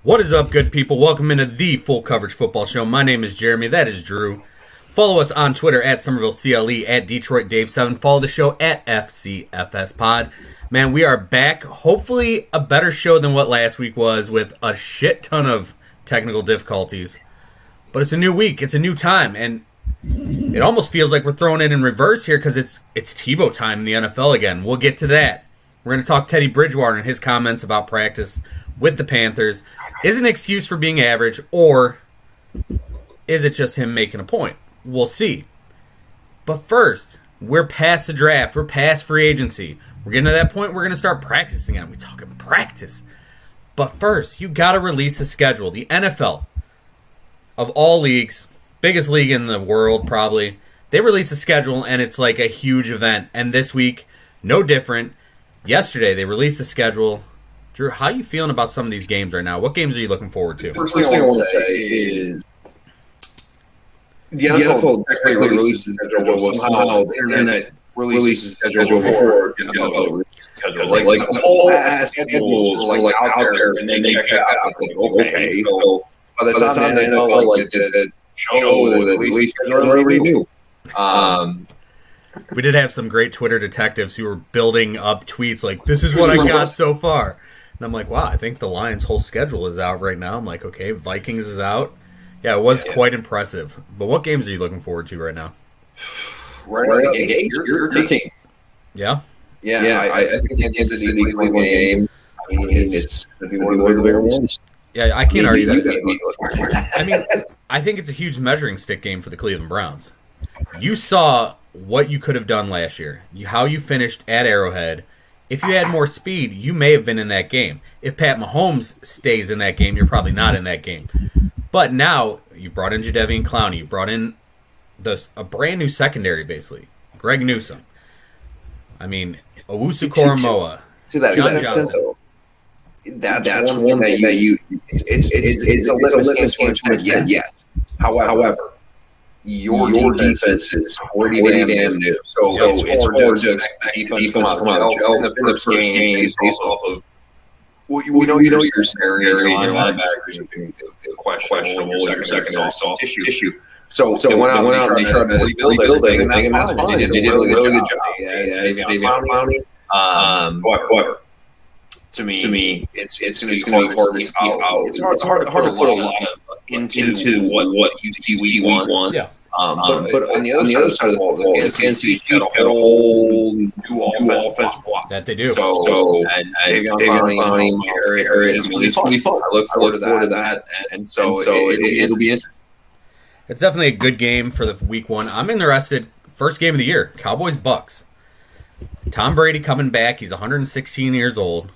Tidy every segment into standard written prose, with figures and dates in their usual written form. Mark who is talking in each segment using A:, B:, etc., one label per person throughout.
A: What is up, good people? Welcome into the Full Coverage Football Show. My name is Jeremy. That is Drew. Follow us on Twitter at SomervilleCLE, at DetroitDave7. Follow the show at FCFS Pod. Man, we are back. Hopefully a better show than what last week was with a shit ton of technical difficulties. But it's a new week. It's a new time. And it almost feels like we're throwing it in reverse here because it's Tebow time in the NFL again. We'll get to that. We're going to talk Teddy Bridgewater and his comments about practice with the Panthers. Is it an excuse for being average, or is it just him making a point? We'll see. But first, we're past the draft. We're past free agency. We're getting to that point we're going to start practicing on. We're talking practice. But first, you got to release a schedule. The NFL, of all leagues, biggest league in the world probably, they release a schedule and it's like a huge event. And this week, no different. Yesterday, they released a schedule. Drew, how are you feeling about some of these games right now? What games are you looking forward to?
B: First thing I want to say is the NFL technically releases the schedule. Somehow the internet releases the schedule before the NFL releases the schedule. Like the whole ass schedules were like out there, and then they check out. Like, okay, so by the time the NFL like the show that released it, already knew.
A: We did have some great Twitter detectives who were building up tweets like, this is what I got so far. And I'm like, wow, I think the Lions' whole schedule is out right now. I'm like, okay, Vikings is out. Yeah, it was quite impressive. But what games are you looking forward to right now?
B: Your team.
A: Yeah?
B: Yeah, I think the Kansas City Cleveland game, I mean, it's going to be one of the bigger ones.
A: Yeah, I can't argue that. I mean, I think it's a huge measuring stick game for the Cleveland Browns. You saw what you could have done last year, how you finished at Arrowhead. If you had more speed, you may have been in that game. If Pat Mahomes stays in that game, you're probably not in that game. But now, you brought in Jadeveon Clowney. You brought in a brand new secondary, basically. Greg Newsome. I mean, Owusu Koromoa.
B: To that extent, though, that's one that you it's a litmus game to an extent, yes. However, your defense is pretty damn new. So it's hard to expect defense to come out in the first game based off of we know your secondary linebackers are the questionable, your secondary soft tissue. So they went out and they tried to rebuild everything, and that's fine. They did a really good job. Jadeveon Clowney. However, to me, it's going to be hard to see out. It's hard to put a lot of into what you see week one.
A: Yeah.
B: But on the other side of the ball, the Kansas City's got a whole new offensive block.
A: That they do.
B: So and Jadeveon Clowney, it's going to be fun. I look forward to that. And so it'll be interesting.
A: It's definitely a good game for the week one. I'm interested. First game of the year, Cowboys Bucs. Tom Brady coming back. He's 116 years old.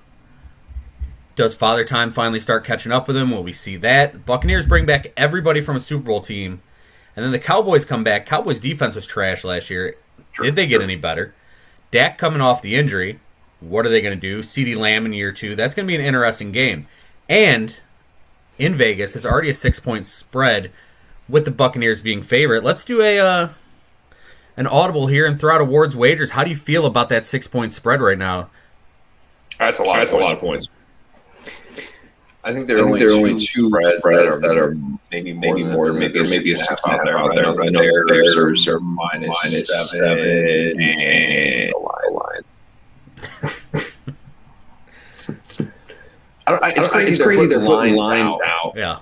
A: Does Father Time finally start catching up with him? Will we see that? Buccaneers bring back everybody from a Super Bowl team. And then the Cowboys come back. Cowboys defense was trash last year. Did they get any better? Dak coming off the injury. What are they going to do? CeeDee Lamb in year 2. That's going to be an interesting game. And in Vegas, it's already a 6-point spread with the Buccaneers being favorite. Let's do an audible here and throw out awards wagers. How do you feel about that 6-point spread right now?
B: That's a lot of points. I think there are only two spreads that are maybe more than maybe a 6.5 out there. I know there's are minus 7 and the line. It's crazy they're putting lines out.
A: Yeah.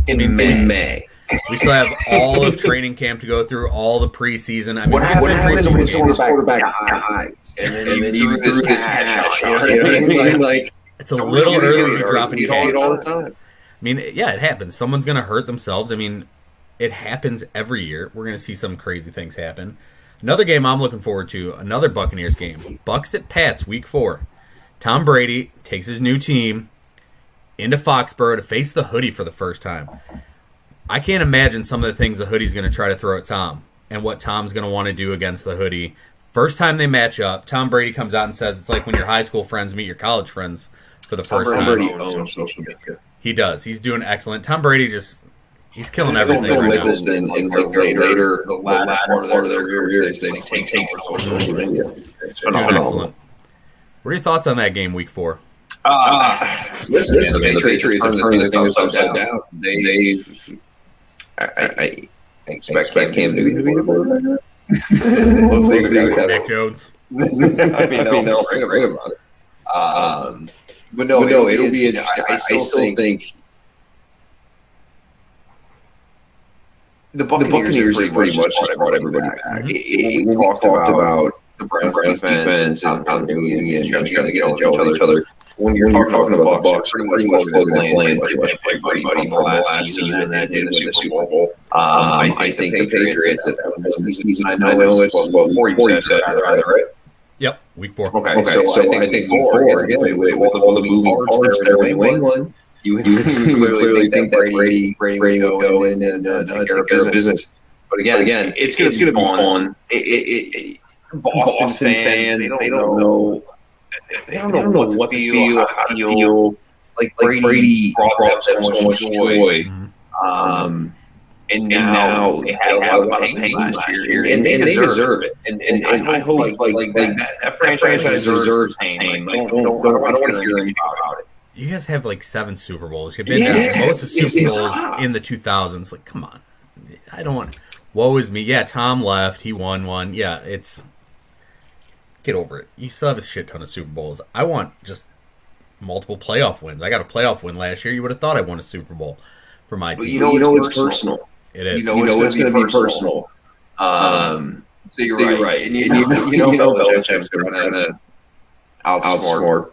B: In May.
A: We still have all of training camp to go through, all the preseason. I mean,
B: what happens when someone's quarterback dies and then you threw this catch shot? You know what I mean? Like,
A: it's a little early to be dropping
B: you see it all the time.
A: I mean, yeah, it happens. Someone's going to hurt themselves. I mean, it happens every year. We're going to see some crazy things happen. Another game I'm looking forward to, another Buccaneers game. Bucs at Pats, week 4. Tom Brady takes his new team into Foxborough to face the hoodie for the first time. I can't imagine some of the things the hoodie's going to try to throw at Tom and what Tom's going to want to do against the hoodie. First time they match up, Tom Brady comes out and says it's like when your high school friends meet your college friends for the first time.
B: Brady owns social media.
A: He does. He's doing excellent. Tom Brady he's killing everything right now.
B: In later, the latter part of their careers, they take over social media. It's phenomenal.
A: Excellent. What are your thoughts on that game, week 4?
B: Listen, man, the Patriots are turning things upside down. I expect Cam Newton to be the quarterback. Let's see.
A: Nick Jones.
B: I mean, no, great about it. But no, it'll be interesting. I still think the Buccaneers are pretty much just brought everybody back. We talked about the Browns defense and how Newton and trying to get on each other. When you're talking about the Bucs, pretty much playing pretty much everybody from last season that did win the Super Bowl. I think the Patriots at that season. I know it's 40% either, right?
A: Yep, week 4.
B: Okay, so I think week 4 again with all the moving parts there in New England. You clearly think that Brady would go in and take care of business. But again, it's going to be fun. Boston fans, they don't know. They don't know what to feel, how to feel. Like Brady brought them so much joy. And now they had a lot of pain last year, and they deserve it. And I hope that franchise deserves pain. I don't want to hear anything about it.
A: You guys have like 7 Super Bowls. You've been to most of the Super Bowls in the 2000s. Like, come on. I don't want. Woe is me. Yeah, Tom left. He won one. Yeah, it's. Get over it. You still have a shit ton of Super Bowls. I want just multiple playoff wins. I got a playoff win last year. You would have thought I won a Super Bowl for my team.
B: You know it's personal.
A: It is.
B: You know it's going to be personal. So you're right. And you know Belichick's going to outsmart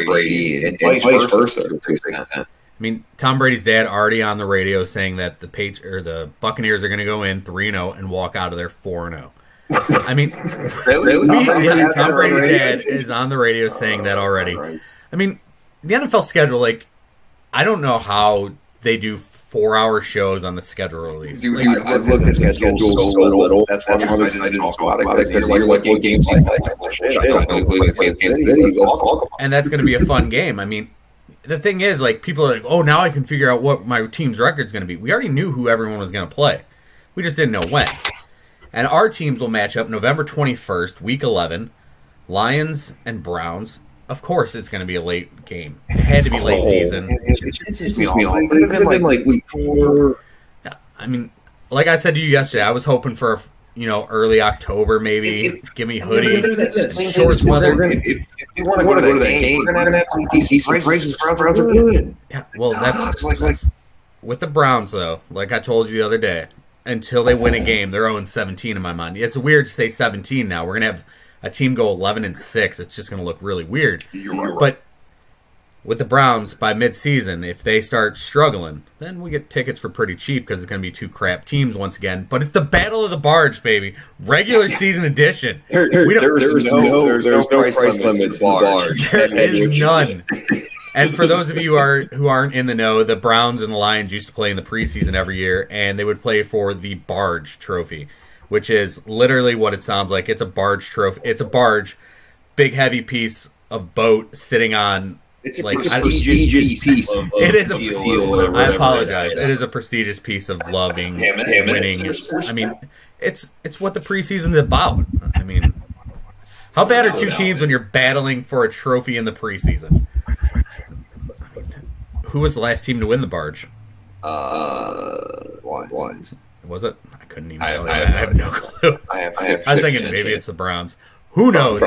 B: Brady and vice versa to an extent.
A: I mean, Tom Brady's dad already on the radio saying that the Buccaneers are going to go in 3-0 and walk out of there 4-0. I mean,
B: really?
A: Tom Brady's dad is on the radio saying that already. I mean, the NFL schedule, like, I don't know how they do 4-hour shows on the schedule release.
B: Dude, I've looked at the schedule so little. That's why I'm excited to talk about it. Because you're like, what games do you like? I don't think Kansas City.
A: And that's going to be a fun game. I mean, the thing is, like, people are like, oh, now I can figure out what my team's record's going to be. We already knew who everyone was going to play. We just didn't know when. And our teams will match up November 21st, Week 11, Lions and Browns. Of course, it's going to be a late game. It had to be late season.
B: It could have been like Week 4.
A: Yeah, I mean, like I said to you yesterday, I was hoping for early October, maybe. Give me hoodie, shorts weather.
B: If you want to go to that game, we're going to have to DC prices. Browns are good.
A: Yeah, well, that's with the Browns, though. Like I told you the other day. Until they win a game, they're 0-17 in my mind. It's weird to say 17 now. We're going to have a team go 11-6. It's just going to look really weird. But with the Browns, by midseason, if they start struggling, then we get tickets for pretty cheap because it's going to be 2 crap teams once again. But it's the Battle of the Barge, baby. Regular season edition.
B: There's no price limit to the Barge.
A: There is none. And for those of you who aren't in the know, the Browns and the Lions used to play in the preseason every year, and they would play for the Barge Trophy, which is literally what it sounds like. It's a barge trophy. It's a barge, big heavy piece of boat sitting on.
B: It's a prestigious piece.
A: It is I apologize. It is a prestigious piece of loving, winning. I mean, it's what the preseason's about. I mean, how bad are 2 teams when you're battling for a trophy in the preseason? Who was the last team to win the Barge?
B: Lions.
A: Was it? I couldn't even tell you. I have no clue.
B: I
A: was thinking maybe it's the Browns. Who knows?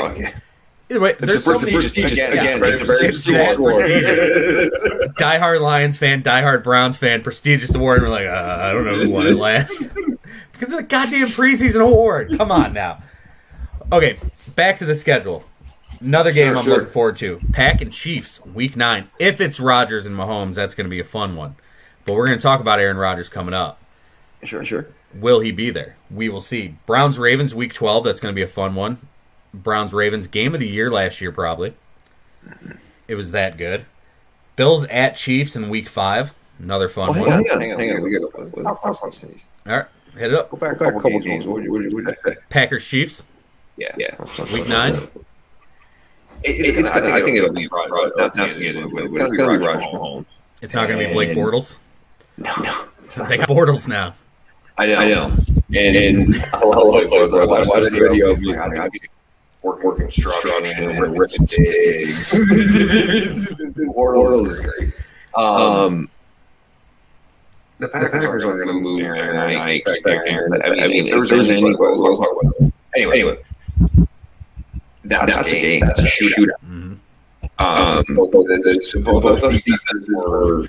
A: Either way, there's so many
B: prestigious. Again,
A: it's that prestigious. Diehard Lions fan, diehard Browns fan, prestigious award. We're like, I don't know who won it last. Because it's a goddamn preseason award. Come on now. Okay, back to the schedule. Another game I'm looking forward to. Pack and Chiefs, Week 9. If it's Rodgers and Mahomes, that's going to be a fun one. But we're going to talk about Aaron Rodgers coming up.
B: Sure.
A: Will he be there? We will see. Browns-Ravens, Week 12. That's going to be a fun one. Browns-Ravens, game of the year last year, probably. It was that good. Bills at Chiefs in Week 5. Another fun one.
B: Hang on. We got to talk about these.
A: All right, hit it up.
B: Go back a couple games. What did you say?
A: Packers-Chiefs.
B: Yeah.
A: Week 9.
B: I think it'll be Rodgers. Not to get into it, but it'll be Rodgers from home.
A: It's not going to be Blake Bortles.
B: No.
A: They got Bortles now.
B: I know. And I watched the video. working construction, ripping digs. Bortles is great. The Packers aren't going to move Aaron. I expect Aaron. But I mean, if there's any, we'll talk about it. Anyway, that's a game. That's a shootout. Both those defenses were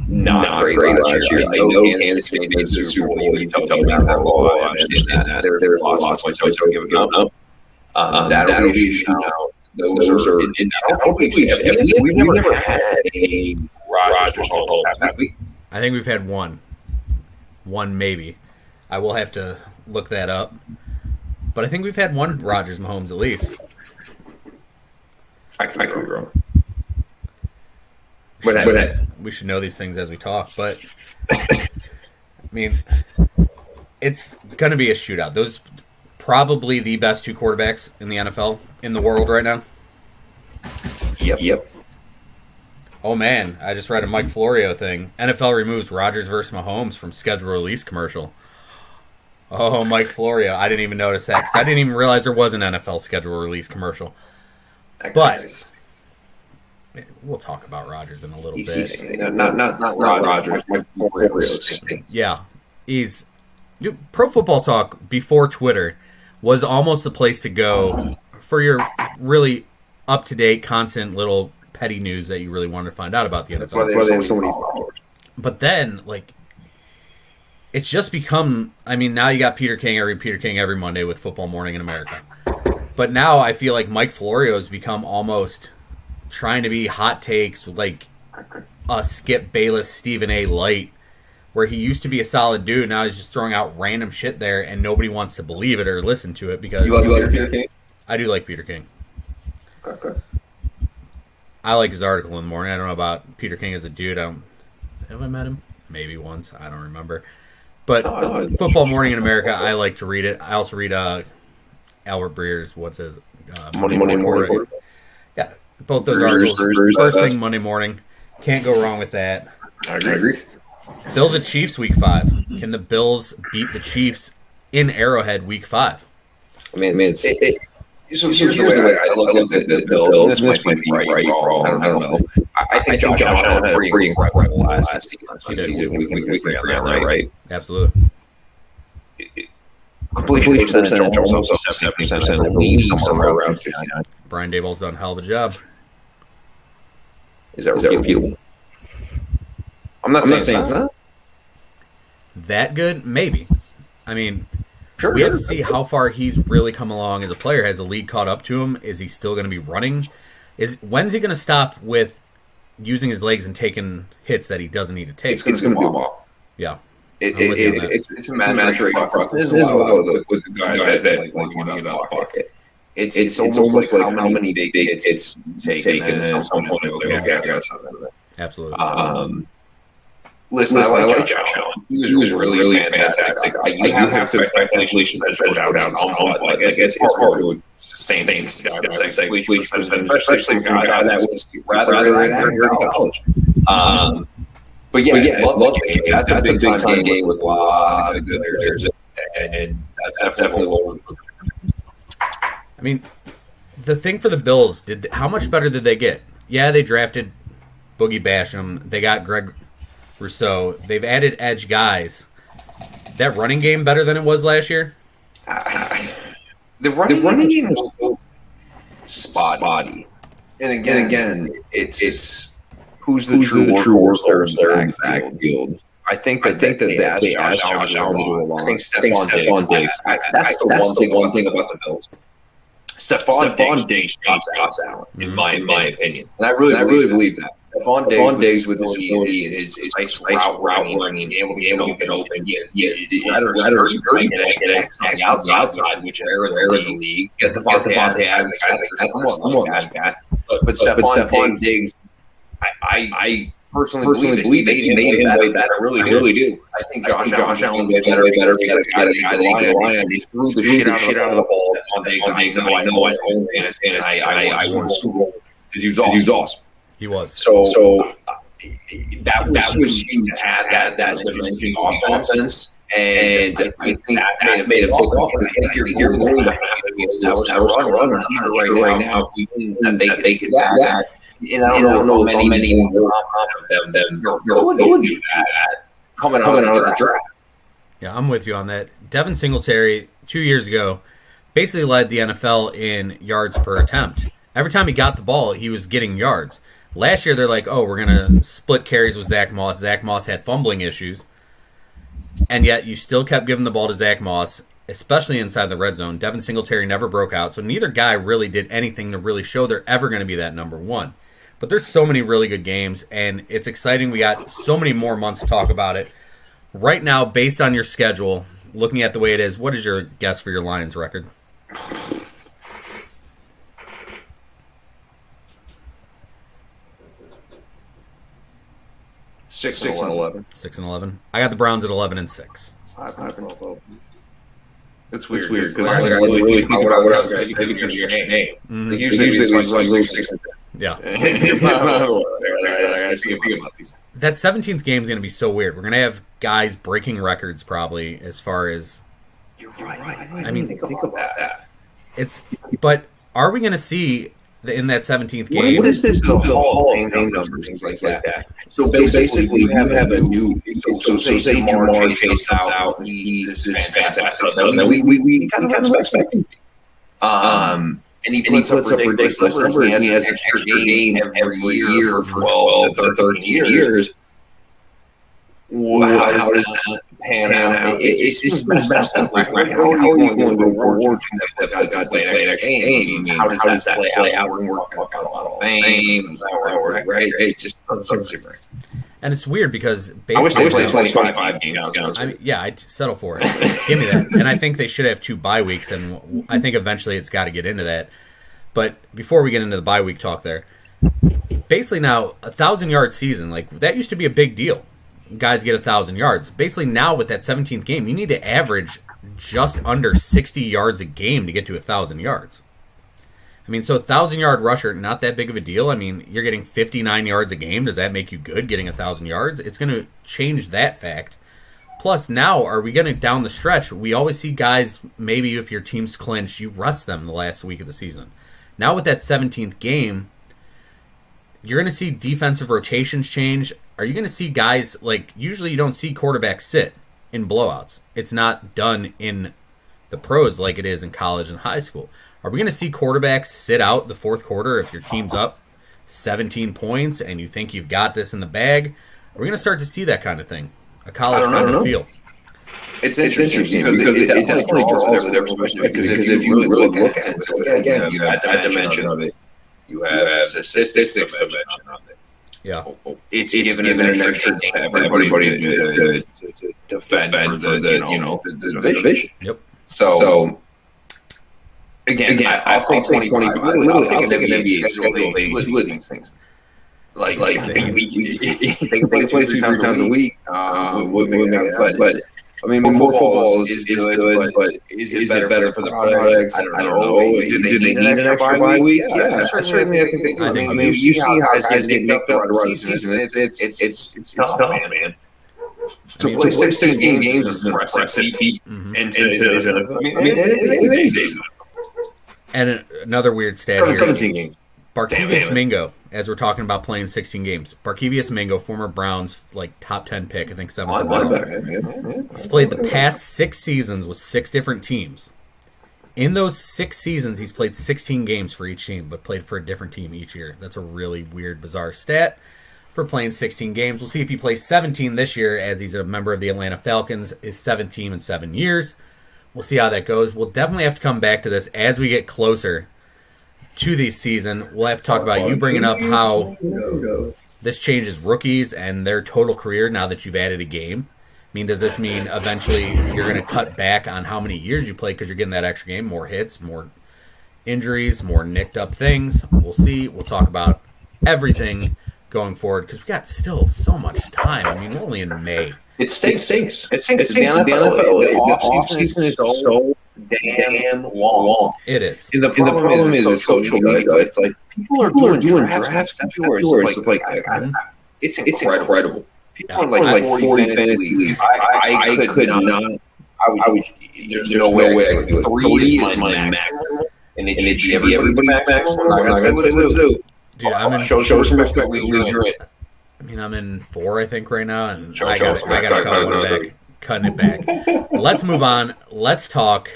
B: not great last year. I know Kansas City made the Super Bowl. You tell me about that ball. I understand that. There's lots of points. Don't give it up. That'll be a shootout. Those are. I don't think we've never had a Rodgers home, have we?
A: I think we've had one maybe. I will have to look that up. But I think we've had one Rodgers Mahomes at least.
B: I could be wrong.
A: But we should know these things as we talk. But I mean, it's going to be a shootout. Those probably the best two quarterbacks in the NFL in the world right now.
B: Yep.
A: Oh man, I just read a Mike Florio thing. NFL removes Rodgers versus Mahomes from schedule release commercial. Oh, Mike Florio. I didn't even notice that because I didn't even realize there was an NFL schedule release commercial. But we'll talk about Rodgers in a little bit.
B: Not Rodgers. Mike Florio.
A: Yeah, Pro Football Talk before Twitter was almost the place to go for your really up-to-date, constant little petty news that you really wanted to find out about the NFL.
B: That's why they have so many followers.
A: But then, it's just become. I mean, now you got Peter King every Monday with Football Morning in America. But now I feel like Mike Florio has become almost trying to be hot takes, like a Skip Bayless, Stephen A. light, where he used to be a solid dude. Now he's just throwing out random shit there, and nobody wants to believe it or listen to it because
B: you like Peter King?
A: I do like Peter King.
B: Okay.
A: I like his article in the morning. I don't know about Peter King as a dude. Have I met him? Maybe once. I don't remember. But Football Morning in America, I like to read it. I also read Albert Breer's, Monday Morning. Yeah, both those articles. First thing Monday morning. Can't go wrong with that.
B: I agree.
A: Bills at Chiefs week 5. Can the Bills beat the Chiefs in Arrowhead week 5?
B: I mean, so here's the way I look at the Bills. And this might be right, wrong. I don't know. I think Josh Allen had a pretty incredible last season. We can agree on that, right?
A: Absolutely.
B: Completion percentage almost up to 70%. I believe somewhere around 59.
A: Brian Daboll's done a hell of a job.
B: Is that repeatable? I'm not saying it's not.
A: That good? Maybe. I mean,
B: we
A: have to see how far he's really come along as a player. Has the league caught up to him? Is he still going to be running? When's he going to stop with using his legs and taking hits that he doesn't need to take?
B: It's going to be a while.
A: Yeah.
B: It's a maturation process. This is a lot with the guys that when you get out of pocket. It's almost like how many big hits taken and then some point
A: Absolutely.
B: Listen, I like Josh Allen. He was really fantastic. You have to expect completion percentage down somewhat. It's hard to sustain completion percentage, especially for a guy that was rather than college. But yeah, love it. That's a big time game with a lot of good players, and that's definitely what we're looking for.
A: I mean, the thing for the Bills, how much better did they get? Yeah, they drafted Boogie Basham. They got Greg Rousseau. They've added edge guys. That running game better than it was last year?
B: The running game was so spotty. And again, it's who's the true workhorse in the backfield. I think that they asked Josh Allen to do a lot. I think Stephon Diggs. That's the one thing about the Bills. Stephon Diggs stops Allen, in my opinion. And I really believe that. Stephon Diggs with his ability and his nice route running, able to get open. Rather security on the outside, which is rare in the league. Get the Devontae Adams guys like that. But Stephon Diggs, I personally believe that he made him way better. I really do. I think Josh Allen way better because he got a guy that he can rely on. He threw the shit out of the ball. Stephon Diggs, I know I own fantasy, and I won Super Bowl. He was awesome.
A: He was.
B: So that was huge to have that dimension offense, and I think that made him take off. And I think you're going to have establish that run. I'm not sure right now if we think that they could do that. And I don't know if many more of them would do that coming out of the draft.
A: Yeah, I'm with you on that. Devin Singletary, 2 years ago, basically led the NFL in yards per attempt. Every time he got the ball, he was getting yards. Last year, they're like, oh, we're going to split carries with Zach Moss. Zach Moss had fumbling issues. And yet, you still kept giving the ball to Zach Moss, especially inside the red zone. Devin Singletary never broke out, so neither guy really did anything to really show they're ever going to be that number one. But there's so many really good games, and it's exciting. We got so many more months to talk about it. Right now, based on your schedule, looking at the way it is, what is your guess for your Lions record?
B: 6-11.
A: 6-11. I got the Browns at 11-6.
B: It's weird because I really think about what I was going to say because of your name.
A: Mm-hmm.
B: Usually it's like 6-10.
A: Yeah.
B: I see a big about these.
A: That 17th game is going to be so weird. We're going to have guys breaking records probably as far as.
B: You're right.
A: I mean,
B: think about that.
A: But are we going to see in that 17th game?
B: What is this? The Hall of Fame numbers, things like that. So basically, you have a new. So say Jamar Chase comes out, he's this fantastic. So then we kind of expect him. And he puts up ridiculous numbers. And he has an extra game every year for 12 to 13 years. Wow, how does that pan out? It's just messed up. How are you going to reward that guy playing an extra game? How does that play out? We're working out a lot of fame. Right? It's just something.
A: And it's weird because
B: I wish
A: basically,
B: they played 25 games.
A: I'd settle for it. Give me that. And I think they should have 2 bye weeks, and I think eventually it's got to get into that. But before we get into the bye week talk there, basically now, 1,000-yard season, like that used to be a big deal. Guys get 1,000 yards. Basically now with that 17th game, you need to average just under 60 yards a game to get to 1,000 yards. I mean, so 1,000-yard rusher, not that big of a deal. I mean, you're getting 59 yards a game. Does that make you good getting 1,000 yards? It's going to change that fact. Plus, now, are we going to down the stretch? We always see guys, maybe if your team's clinched, you rest them the last week of the season. Now with that 17th game, you're going to see defensive rotations change. Are you going to see guys, like, usually you don't see quarterbacks sit in blowouts. It's not done in the pros like it is in college and high school. Are we going to see quarterbacks sit out the fourth quarter if your team's up 17 points and you think you've got this in the bag? Are we going to start to see that kind of thing? A college kind of feel?
B: It's interesting because it definitely draws a different perspective. Because if you really look at it, again, you have that dimension of it. You have statistics of it.
A: Yeah,
B: it's given an extra thing for everybody to defend for the division.
A: Yep.
B: So again, I'll take 25. I'll take an NBA schedule. Two of these things. Like they play 2-3 times a week. But I mean, more football is good, but is it better for the products? I don't know. Do they need an extra bye week? Yeah, certainly. I think they do. I mean, you see how guys get nicked up throughout the season. It's tough, man. To play 16 games is an impressive feat.
A: And another weird stat here.
B: 17 games.
A: Barkevius Mingo, as we're talking about playing 16 games. Barkevius Mingo, former Browns, like top 10 pick, I think 7th overall. He's played the past 6 seasons with 6 different teams. In those 6 seasons, he's played 16 games for each team, but played for a different team each year. That's a really weird, bizarre stat for playing 16 games. We'll see if he plays 17 this year, as he's a member of the Atlanta Falcons, his 7th team in 7 years. We'll see how that goes. We'll definitely have to come back to this as we get closer to the season. We'll have to talk about you bringing up how this changes rookies and their total career now that you've added a game. I mean, does this mean eventually you're going to cut back on how many years you play because you're getting that extra game, more hits, more injuries, more nicked up things? We'll see. We'll talk about everything going forward because we got still so much time. I mean, we're only in May.
B: It stinks. The offseason is so damn long.
A: It is.
B: And the problem is social media. It's like people are doing drafts afterwards. It's incredible. People are like 40 fantasy leagues. I could not I would. There's no way I could do it. 3 is my maximum, and it should be everybody's maximum. I'm not gonna say two.
A: Dude, I'm in.
B: Show some respect.
A: I mean, I'm in 4, I think, right now, and I got to cut one back. Cutting it back. Let's move on. Let's talk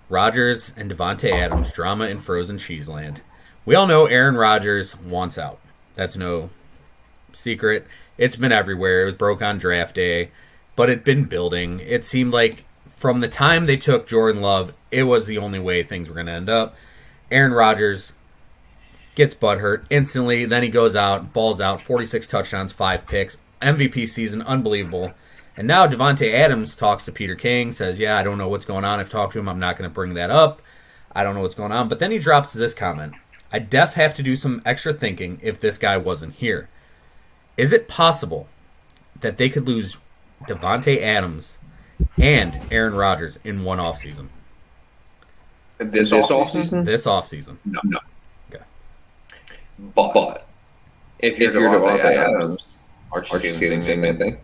A: Rodgers and Davante Adams drama in Frozen Cheeseland. We all know Aaron Rodgers wants out. That's no secret. It's been everywhere. It was broke on draft day, but it'd been building. It seemed like from the time they took Jordan Love, it was the only way things were going to end up. Aaron Rodgers gets butthurt instantly. Then he goes out, balls out, 46 touchdowns, 5 picks, MVP season, unbelievable. And now Davante Adams talks to Peter King, says, yeah, I don't know what's going on. I've talked to him. I'm not going to bring that up. I don't know what's going on. But then he drops this comment. I def have to do some extra thinking if this guy wasn't here. Is it possible that they could lose Davante Adams and Aaron Rodgers in one offseason?
B: This offseason?
A: This offseason.
B: No.
A: Okay.
B: But if you're Davante Adams, aren't you saying the same thing?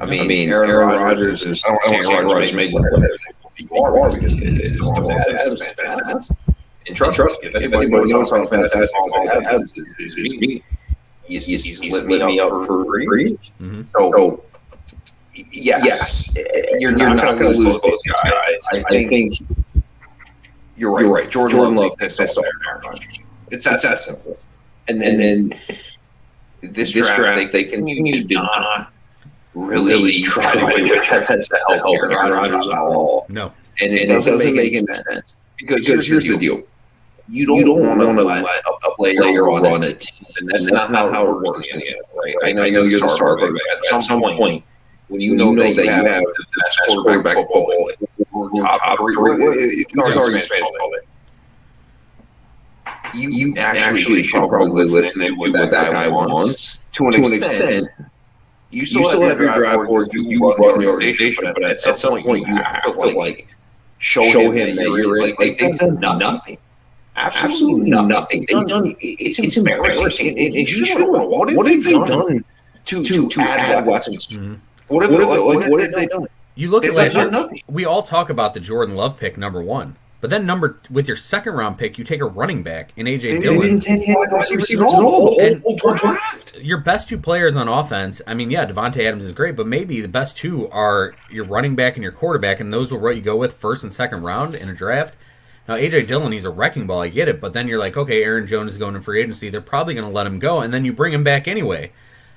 B: I mean, Aaron Rodgers is. I don't want to say Aaron Rodgers makes it because it's Davante Adams. And trust me, if anybody knows how fantastic Davante Adams is me, he's lit me up for free.
A: Mm-hmm.
B: So, yes, you're not going to lose both guys. I think you're right. Jordan Love pissed off Aaron Rodgers. It's that simple. And then this draft, they continue to not really try to help Aaron Rodgers at all.
A: No.
B: And it doesn't make any sense. Because here's the deal. You don't want to let a player run a team. And that's not how it works in the NFL, right? I know you're the star quarterback. At some point, when you know that you have the best quarterback in football, or top three, you actually should probably listen to what that guy wants. To an extent, you still have your draft board, you run the organization, but at some point you have to show him that you're they've done nothing. Absolutely nothing. They've done it's embarrassing. And you should know what have they done to add weapons?
A: Mm-hmm.
B: What have they done?
A: You look at last year,
B: nothing.
A: We all talk about the Jordan Love pick, number 1. But then with your second round pick, you take a running back in A.J. Dillon.
B: They didn't take any receivers at all. The whole draft.
A: Your best 2 players on offense, I mean, yeah, Davante Adams is great, but maybe the best 2 are your running back and your quarterback, and those are what you go with first and second round in a draft. Now, A.J. Dillon, he's a wrecking ball, I get it, but then you're like, okay, Aaron Jones is going to free agency. They're probably going to let him go, and then you bring him back anyway.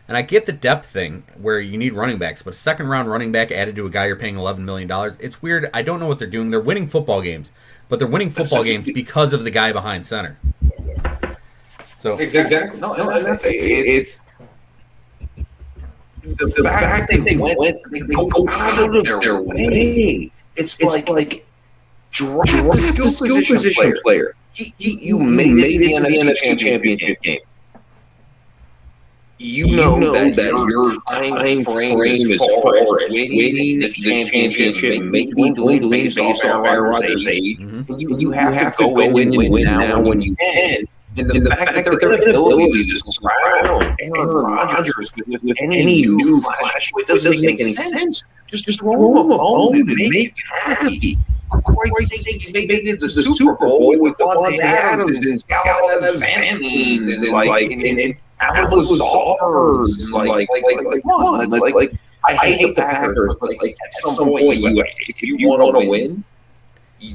A: And I get the depth thing where you need running backs, but a second-round running back added to a guy you're paying $11 million, it's weird. I don't know what they're doing. They're winning football games, but they're winning football games because of the guy behind center. So
B: Exactly. No, that's it's the fact that they go out of their way. It's like draft a skill position player. You made it to the NFC Championship game. You know that your time frame as far as winning the championship, making the league based off Aaron Rodgers' age, you have to go in and win now when you can. And the fact that their ability to surround Aaron Rodgers with any new flash doesn't make any sense. Just throw him a bone and make him happy. They did the Super Bowl with Davante Adams and Scala's Fanthemes and Alan Lazar's I hate the Packers, but at some point, if you want to win,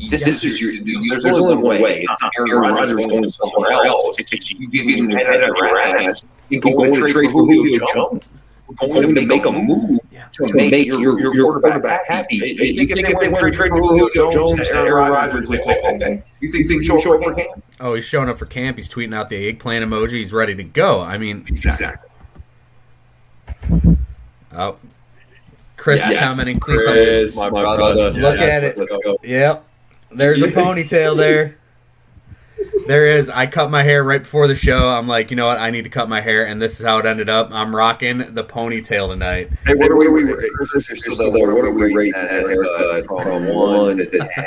B: this is there's only one way. It's not Aaron Rodgers going somewhere else. It's you giving him head up your ass and going to trade for Julio Jones. Going to make a move to make your quarterback happy. You think if they want to trade for Julio Jones, Aaron Rodgers would say, okay. You think they show up for camp?
A: Oh, he's showing up for camp. He's tweeting out the eggplant emoji. He's ready to go. I mean,
B: exactly.
A: Oh, Chris is commenting.
B: Chris, my brother.
A: Look at it.
B: Let's go.
A: Yep. There's a ponytail there. There is. I cut my hair right before the show. I'm like, you know what? I need to cut my hair, and this is how it ended up. I'm rocking the ponytail tonight.
B: Hey, what are we rating that haircut from 1 to 10?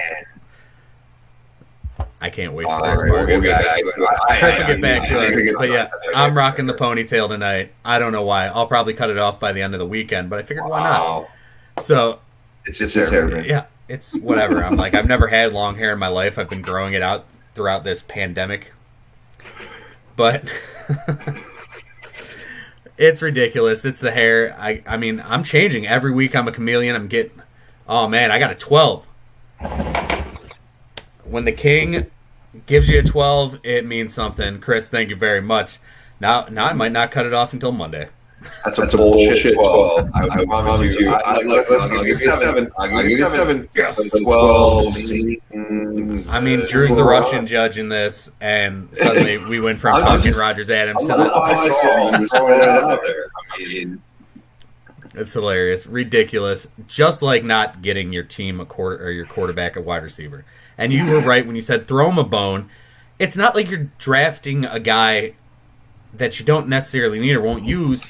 A: I can't wait for this part.
B: We'll get back to it.
A: Chris will get back to us. But yeah, I'm rocking the ponytail tonight. I don't know why. I'll probably cut it off by the end of the weekend, but I figured why not? So
B: It's just his hair, man.
A: Yeah, it's whatever. I'm like, I've never had long hair in my life. I've been growing it out throughout this pandemic. But it's ridiculous. It's the hair. I mean, I'm changing. Every week I'm a chameleon. I'm getting... Oh, man, I got a 12. When the king gives you a 12, it means something. Chris, thank you very much. Now I might not cut it off until Monday.
B: That's a bullshit 12. I promise you. I'll give you a 7. I'll give you a 7.
A: Yes.
B: 12.
A: I mean, Drew's the Russian judge in this, and suddenly we went from talking Rodgers Adams to it's hilarious, ridiculous. Just like not getting your team your quarterback a wide receiver. And you were right when you said throw him a bone. It's not like you're drafting a guy that you don't necessarily need or won't use.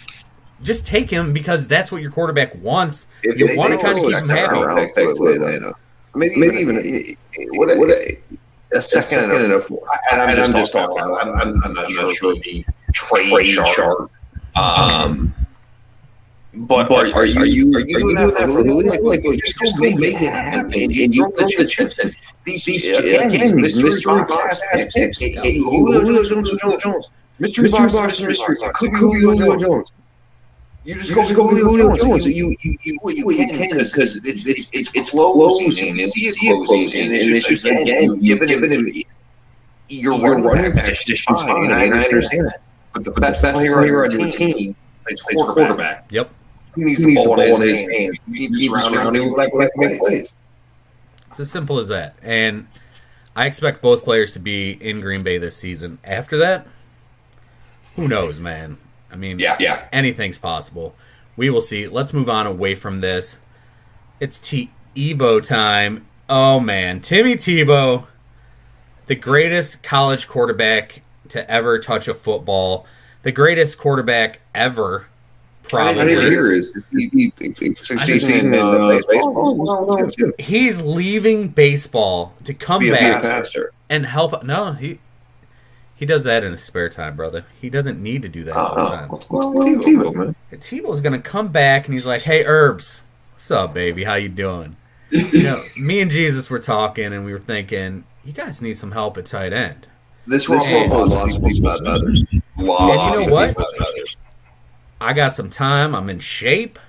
A: Just take him because that's what your quarterback wants.
B: If
A: you want to kind of keep him happy.
B: Maybe even a second and a 4. And I'm just talking. I'm not sure the trade chart. But are you doing that for Julio? Like, just go make it happen, and you put the chips in. These mystery box picks. Julio Jones. Mystery box. Could be Julio Jones. You just go with Julio Jones. You can because it's closing and it's closing and it's just again giving him your running back position's fine. I understand that, but the best player on your team plays quarterback.
A: Yep.
B: He needs the ball in his hands. You need to surround him with make plays.
A: It's as simple as that. And I expect both players to be in Green Bay this season. After that, who knows, man? I mean, anything's possible. We will see. Let's move on away from this. It's Tebow time. Oh, man. Timmy Tebow, the greatest college quarterback to ever touch a football, the greatest quarterback ever. Probably.
B: I didn't hear is he succeeding in baseball.
A: He's leaving baseball to come back
B: faster
A: and help. No, he does that in his spare time, brother. He doesn't need to do that all the time.
B: Tebow, man.
A: Tebow's gonna come back and he's like, "Hey, Herbs, what's up, baby? How you doing?" Me and Jesus were talking and we were thinking, you guys need some help at tight end.
B: This will fall lots of people's feathers.
A: And you know what? I got some time. I'm in shape.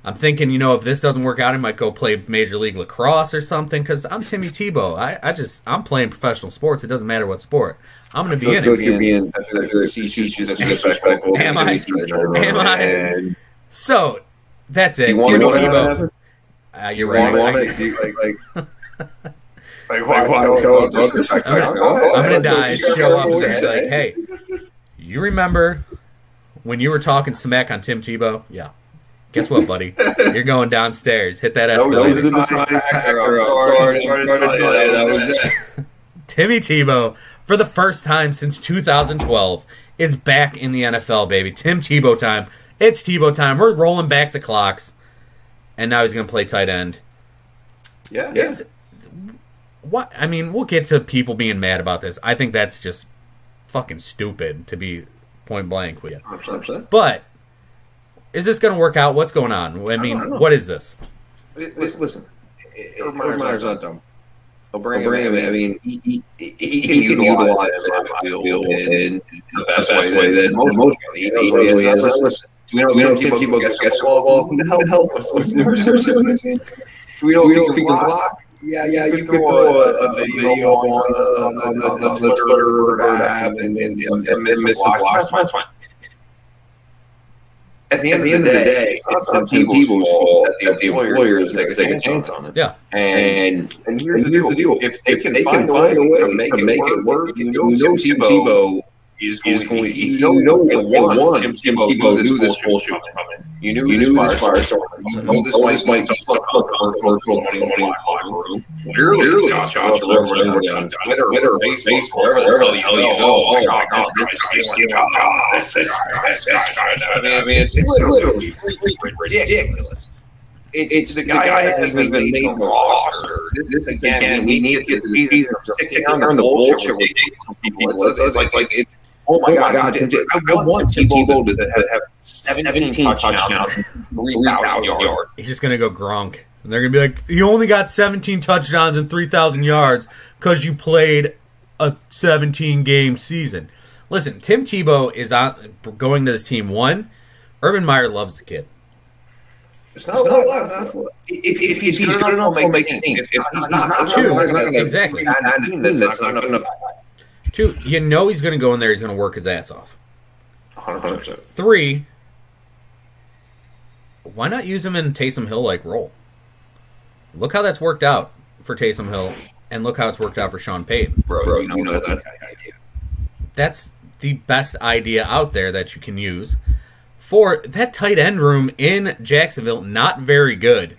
A: I'm thinking, if this doesn't work out, I might go play Major League Lacrosse or something because I'm Timmy Tebow. I'm playing professional sports. It doesn't matter what sport. I'm going to be in it. Am I? So, that's it.
B: Timmy Tebow.
A: You're right. I'm going to die, show up and say, like, hey, you remember when you were talking smack on Tim Tebow? Yeah. Guess what, buddy? You're going downstairs. Hit that escalator. Timmy Tebow, for the first time since 2012, is back in the NFL, baby. Tim Tebow time. It's Tebow time. We're rolling back the clocks. And now he's going to play tight end.
B: Yeah.
A: What? I mean, we'll get to people being mad about this. I think that's just fucking stupid, to be point blank with you.
B: 100%.
A: But is this going to work out? What's going on? I mean, what is this?
B: Listen, Meyer's not dumb. He'll bring him in. I mean, he can utilize him in the best way that most he has. Listen, we know Tim Tebow gets the ball. Who the hell? We know if he can block. Yeah, you can throw a video on the Twitter and miss blocks. That's fine. At the end of the day, it's Tim Tebow's fault that the employers take a chance on it.
A: Yeah.
B: And here's the deal. If they can find a way to make it work, Tim Tebow is going. You know, Tim Tebow knew this bullshit was coming. You knew this fire started. You know this might be some money in the locker room. Literally, Josh on Twitter, Facebook, wherever the hell you go. Oh my God, this is I mean, it's literally ridiculous. It's the guy hasn't even been made the roster. This again, we need to get to the season of sticking on the bullshit with people. It's like it's. Oh my God! I want Tim Tebow to have 17 touchdowns and 3,000 yards.
A: He's just gonna go Gronk. And they're going to be like, you only got 17 touchdowns and 3,000 yards because you played a 17-game season. Listen, Tim Tebow is going to this team. One, Urban Meyer loves the kid.
B: It's not a lot. If he's good enough, he'll make the team. If he's not, two,
A: exactly.
B: That's not good enough.
A: Two, you know he's going to go in there. He's going to work his ass off.
B: 100%.
A: Three, why not use him in Taysom Hill-like role? Look how that's worked out for Taysom Hill, and look how it's worked out for Sean Payton.
B: Bro, you know that's the idea.
A: That's the best idea out there that you can use. For that tight end room in Jacksonville, not very good.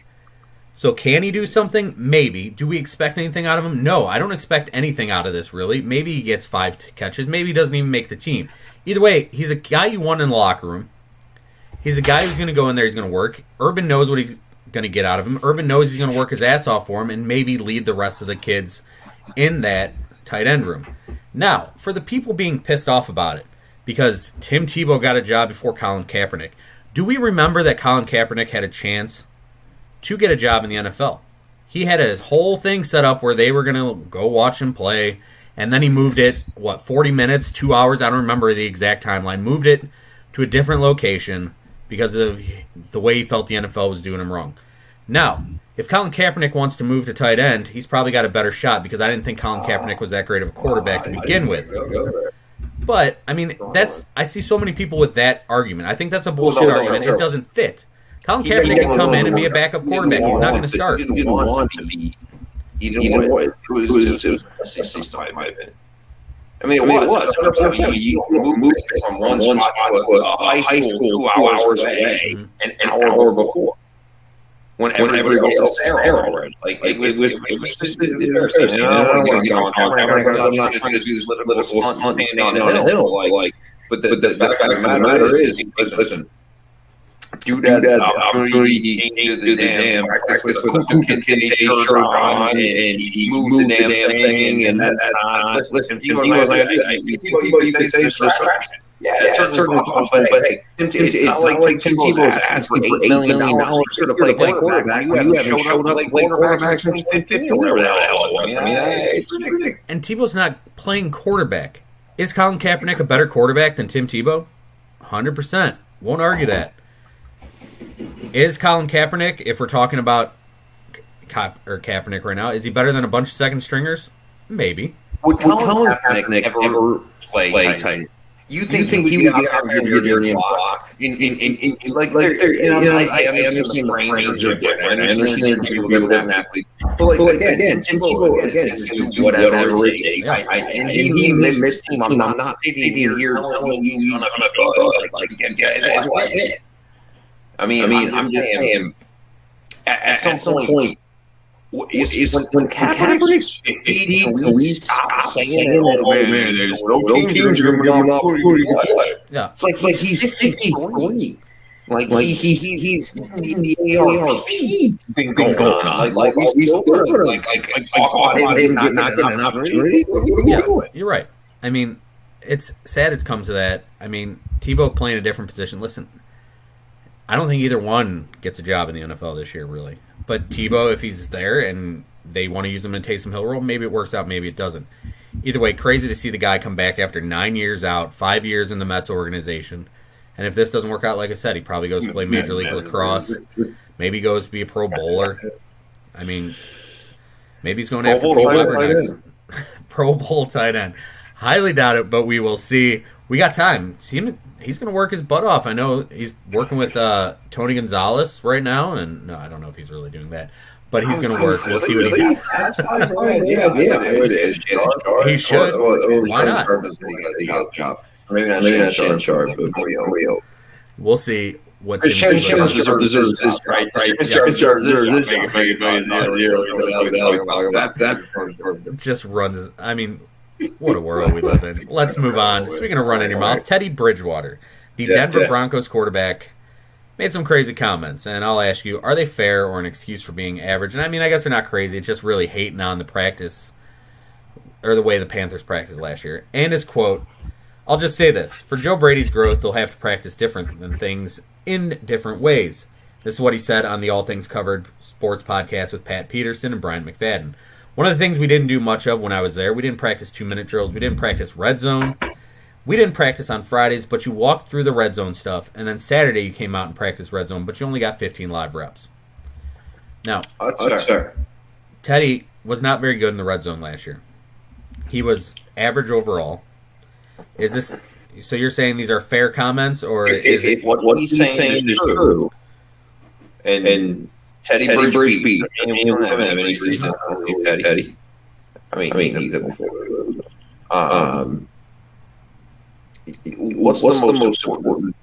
A: So can he do something? Maybe. Do we expect anything out of him? No, I don't expect anything out of this, really. Maybe he gets 5 catches. Maybe he doesn't even make the team. Either way, he's a guy you want in the locker room. He's a guy who's going to go in there, he's going to work. Urban knows what he's going to get out of him. Urban knows he's going to work his ass off for him and maybe lead the rest of the kids in that tight end room. Now, for the people being pissed off about it, because Tim Tebow got a job before Colin Kaepernick, do we remember that Colin Kaepernick had a chance to get a job in the NFL? He had his whole thing set up where they were going to go watch him play, and then he moved it, 40 minutes, 2 hours, I don't remember the exact timeline, moved it to a different location because of the way he felt the NFL was doing him wrong. Now, if Colin Kaepernick wants to move to tight end, he's probably got a better shot because I didn't think Colin Kaepernick was that great of a quarterback to begin with. But, I mean, I see so many people with that argument. I think that's a bullshit argument. It doesn't fit. Colin Kaepernick can come in and be a backup quarterback. He's not going to start.
B: He didn't want to be. He didn't want it. It was SEC style, in my opinion. I mean, it was. 100%. You moved from one spot to a high school 2 hours away an hour before. When everybody else is there already. It was just embarrassing. I'm not trying to do this little stunt standing on a hill. But the fact of the matter is, listen, do that opportunity, he did the damn practice with the kid shirt on, and he moved the damn thing, and that's not. Listen, Tebow's like, he says distraction. Yeah, it's certainly possible, but it's not like Tim Tebow's asking for $8 million to play quarterback. You haven't showed up like quarterback since 2015 or whatever the hell it was. I mean, it's ridiculous.
A: And Tebow's not playing quarterback. Is Colin Kaepernick a better quarterback than Tim Tebow? 100%. Won't argue that. Is Colin Kaepernick, if we're talking about Kaepernick right now, is he better than a bunch of second stringers? Maybe.
B: Would Colin Kaepernick ever play tight end? You think he would get out there and block? I understand the range are different. I understand people are different athletes. But again, Tim Tebow is going to do whatever it takes. And he missed this team. I'm not taking it here telling you he's going to be I mean, I'm just saying, at some point, is when Kaepernick's 50, can we stop saying that, oh man, there's no games are going to be on opportunity.
A: Yeah.
B: It's like he's 53. Like he's in the ARP thing going on. Like we still talk about him not getting an opportunity. What are we doing?
A: You're right. I mean, it's sad it's come to that. I mean, Tebow playing a different position. Listen, I don't think either one gets a job in the NFL this year, really. But Tebow, if he's there and they want to use him in a Taysom Hill role, maybe it works out, maybe it doesn't. Either way, crazy to see the guy come back after 9 years out, 5 years in the Mets organization. And if this doesn't work out, like I said, he probably goes to play Major League Lacrosse. Maybe goes to be a Pro Bowler. I mean, maybe he's going after Pro Bowler next. Pro Bowl tight end. Highly doubt it, but we will see. We got time. He's going to work his butt off. I know he's working with Tony Gonzalez right now, and no, I don't know if he's really doing that, but he's going to work. We'll see what he does. He should. Why not?
B: Maybe not Sean Sharp, but
A: we'll see what
B: deserves his right.
A: Just runs. I mean, what a world we live in. Let's move on. Speaking of running your mouth, Teddy Bridgewater, the Denver Broncos quarterback, made some crazy comments, and I'll ask you, are they fair or an excuse for being average? And I mean, I guess they're not crazy. It's just really hating on the practice or the way the Panthers practiced last year. And his quote, I'll just say this. For Joe Brady's growth, they'll have to practice different than things in different ways. This is what he said on the All Things Covered Sports podcast with Pat Peterson and Brian McFadden. One of the things we didn't do much of when I was there, we didn't practice 2-minute drills. We didn't practice red zone. We didn't practice on Fridays, but you walked through the red zone stuff. And then Saturday you came out and practiced red zone, but you only got 15 live reps. Now,
B: That's fair.
A: Teddy was not very good in the red zone last year. He was average overall. Is this so? You're saying these are fair comments, or is it
B: what he's saying is true? And Teddy Bridgewater, we don't have any reason to leave Teddy. I mean, he's before. What's the most important?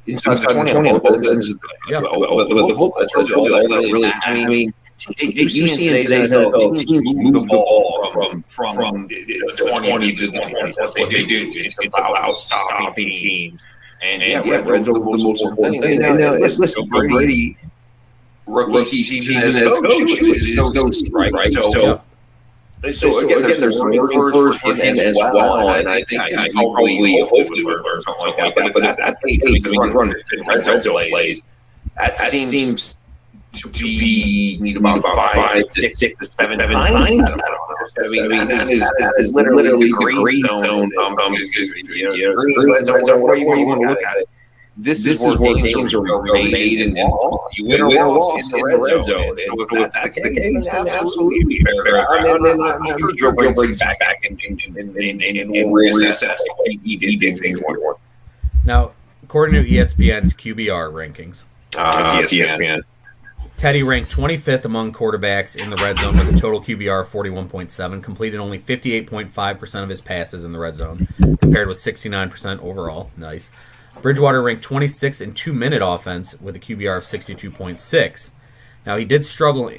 B: Inside the 20 on both ends. The football, that's all that really. I mean, you see in today's NFL, teams move the ball from the 20 to the 20. That's what they do. It's about stopping teams. And red zone was the most important thing. And now, listen, Brady, rookie season as coach is no secret, right? So again, there's learning for him as well, and I think he probably hopefully will learn something like that. But that's the case. I mean, run red zone plays. That seems to be about 5, 6 to 7 times. I mean, this is literally the green zone. Where you want to look at it. This is where games are made and you win or lost in the red zone. If that's the case, then absolutely fair. I'm sure Joe Brady's back and reassess he did things more.
A: Now, according to ESPN's QBR rankings,
B: it's ESPN.
A: Teddy ranked 25th among quarterbacks in the red zone with a total QBR of 41.7, completed only 58.5% of his passes in the red zone, compared with 69% overall. Nice. Bridgewater ranked 26th in 2-minute offense with a QBR of 62.6. Now, he did struggle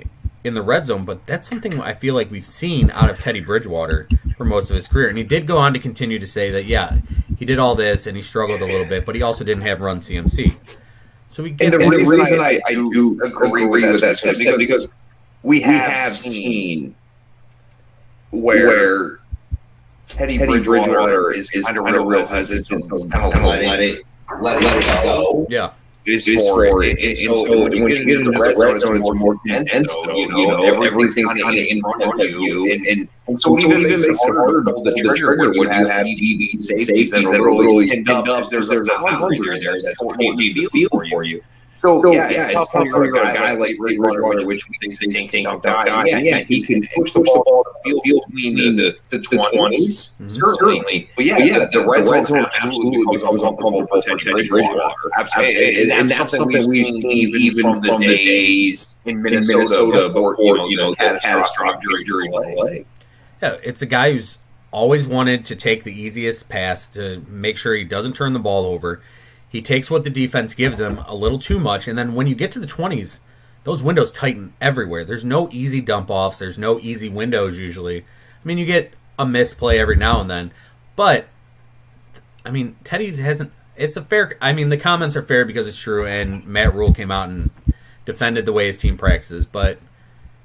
A: in the red zone, but that's something I feel like we've seen out of Teddy Bridgewater for most of his career. And he did go on to continue to say that, yeah, he did all this and he struggled a little bit, but he also didn't have run CMC. So we get
B: and the reason I do agree with that is because we have seen where Teddy Bridgewater is kind of real hesitant to kind of let it go.
A: Yeah.
B: Is for it. And so when you get into the red zone, it's more dense. Everything's kind of in front of you. And so it even makes it harder to pull the trigger when you have DB safeties that are really pinned up. There's a hunger there that's going to feel for you. So yeah, it's tough for a guy like Bridgewater, which we think is a guy. Yeah, he can push the ball to field between the 20s, certainly. But yeah, the red zone absolutely becomes uncomfortable for Teddy Bridgewater. Absolutely, and that's something we've seen even from the days in Minnesota before catastrophic injury play.
A: Yeah, it's a guy who's always wanted to take the easiest pass to make sure he doesn't turn the ball over. He takes what the defense gives him a little too much, and then when you get to the 20s, those windows tighten everywhere. There's no easy dump-offs. There's no easy windows usually. I mean, you get a misplay every now and then, but, I mean, Teddy hasn't... It's a fair... I mean, the comments are fair because it's true, and Matt Rule came out and defended the way his team practices, but...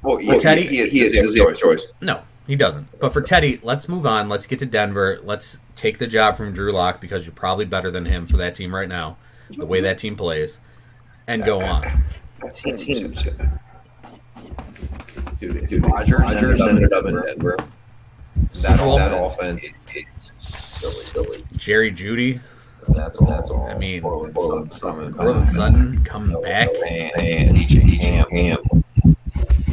B: Well, Teddy... He has zero choice.
A: No, he doesn't. But for Teddy, let's move on. Let's get to Denver. Let's take the job from Drew Lock because you're probably better than him for that team right now, the way that team plays, and go on.
B: That team. Dude, Rodgers ended up in Denver. That offense is silly.
A: Jerry Jeudy.
B: That's all.
A: I mean,
B: Cortland
A: Sutton coming back.
B: And DJ Ham.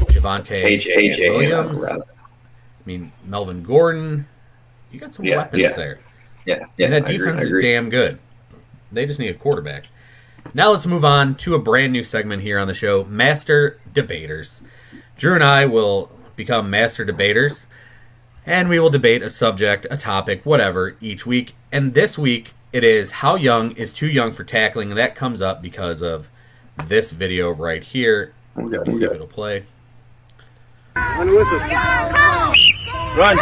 A: Javonte Williams. I mean, Melvin Gordon. You got some weapons there.
B: Yeah.
A: And that defense is damn good. They just need a quarterback. Now let's move on to a brand new segment here on the show, Master Debaters. Drew and I will become Master Debaters, and we will debate a subject, a topic, whatever, each week. And this week, it is how young is too young for tackling, and that comes up because of this video right here. Let's see if it'll play.
C: Run with it. Run.